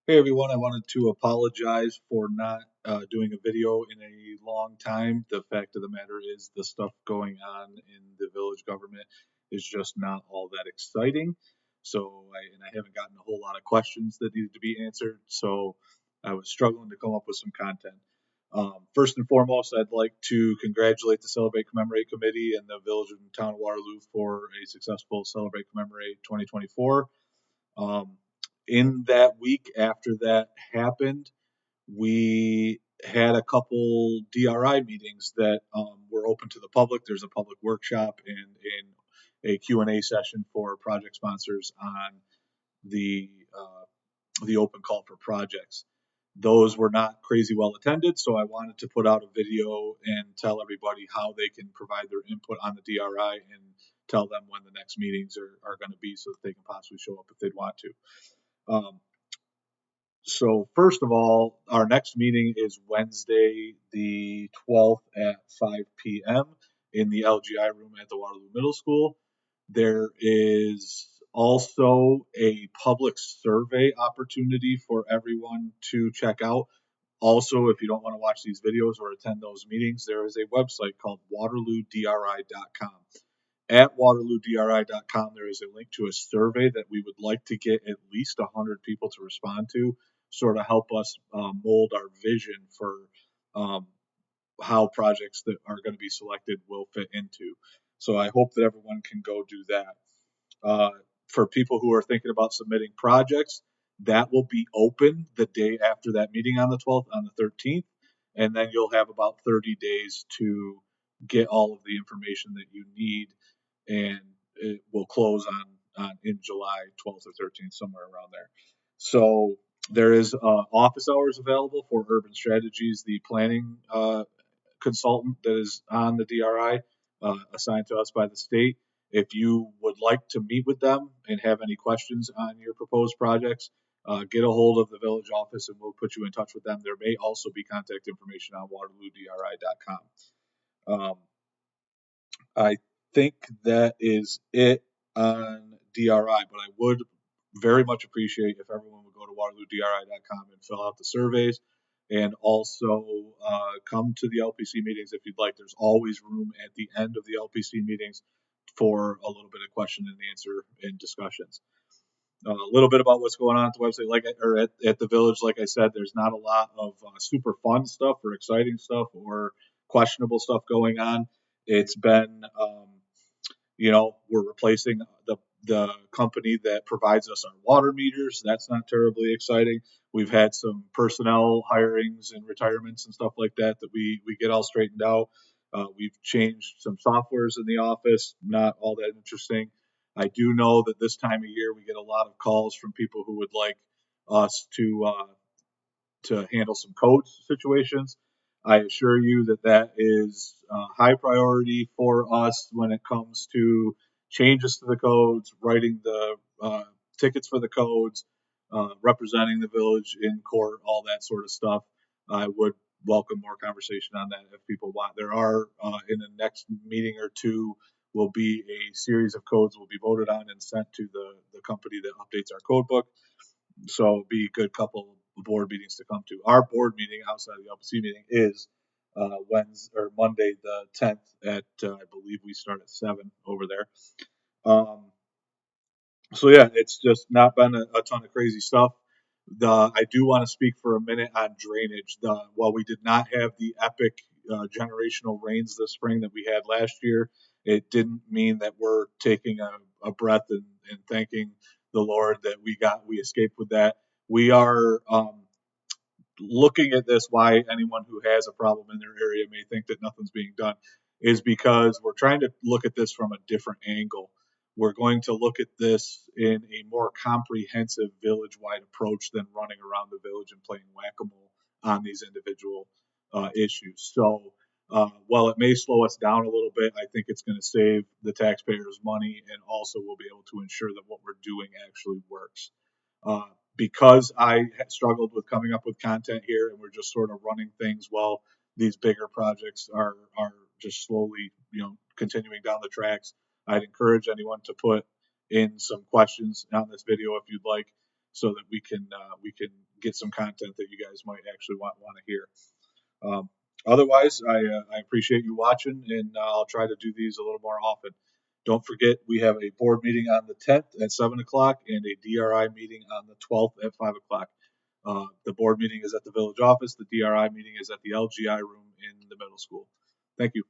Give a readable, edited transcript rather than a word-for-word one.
Hey everyone, I wanted to apologize for not doing a video in a long time. The fact of the matter is the stuff going on in the village government is just not all that exciting. I haven't gotten a whole lot of questions that needed to be answered, so I was struggling to come up with some content. First and foremost, I'd like to congratulate the Celebrate Commemorate Committee and the Village and Town of Waterloo for a successful Celebrate Commemorate 2024. Um, in that week after that happened, we had a couple DRI meetings that were open to the public. There's a public workshop and a Q&A session for project sponsors on the the open call for projects. Those were not crazy well attended, so I wanted to put out a video and tell everybody how they can provide their input on the DRI and tell them when the next meetings are going to be so that they can possibly show up if they'd want to. Um, so first of all, our next meeting is Wednesday, the 12th at 5 p.m. in the LGI room at the Waterloo Middle School. There is also a public survey opportunity for everyone to check out. Also, if you don't want to watch these videos or attend those meetings, there is a website called waterloodri.com. At waterloodri.com, there is a link to a survey that we would like to get at least 100 people to respond to, sort of help us mold our vision for um, how projects that are going to be selected will fit into. So I hope that everyone can go do that. For people who are thinking about submitting projects, that will be open the day after that meeting on the 12th, on the 13th, and then you'll have about 30 days to get all of the information that you need, and it will close on in July 12th or 13th, somewhere around there. So there is office hours available for Urban Strategies, the planning consultant that is on the DRI, assigned to us by the state. If you would like to meet with them and have any questions on your proposed projects, get a hold of the village office and we'll put you in touch with them. There may also be contact information on waterloodri.com. Um, I think that is it on DRI, but I would very much appreciate if everyone would go to waterloodri.com and fill out the surveys and also come to the LPC meetings if you'd like. There's always room at the end of the LPC meetings for a little bit of question and answer and discussions. A little bit about what's going on at the website, or at the village. Like I said, there's not a lot of super fun stuff or exciting stuff or questionable stuff going on. It's been, we're replacing the company that provides us our water meters. That's not terribly exciting. We've had some personnel hirings and retirements and stuff like that we get all straightened out. We've changed some softwares in the office, not all that interesting. I do know that this time of year we get a lot of calls from people who would like us to handle some code situations. I assure you that that is high priority for us when it comes to changes to the codes, writing the tickets for the codes, representing the village in court, all that sort of stuff. I would welcome more conversation on that if people want. There are, in the next meeting or two, will be a series of codes will be voted on and sent to the company that updates our code book. So it'll be a good couple of board meetings to come to. Our board meeting outside of the LPC meeting is Wednesday or Monday the 10th at I believe we start at 7 over there. So yeah, it's just not been a ton of crazy stuff. I do want to speak for a minute on drainage. While we did not have the epic generational rains this spring that we had last year, it didn't mean that we're taking a breath and thanking the Lord that we escaped with that. We are looking at this. Why anyone who has a problem in their area may think that nothing's being done is because we're trying to look at this from a different angle. We're going to look at this in a more comprehensive village-wide approach than running around the village and playing whack-a-mole on these individual issues. So while it may slow us down a little bit, I think it's going to save the taxpayers money, and also we'll be able to ensure that what we're doing actually works. Because I struggled with coming up with content here, and we're just sort of running things while these bigger projects are just slowly, continuing down the tracks. I'd encourage anyone to put in some questions on this video if you'd like, so that we can get some content that you guys might actually want to hear. Otherwise, I appreciate you watching, and I'll try to do these a little more often. Don't forget, we have a board meeting on the 10th at 7 o'clock and a DRI meeting on the 12th at 5 o'clock. The board meeting is at the village office. The DRI meeting is at the LGI room in the middle school. Thank you.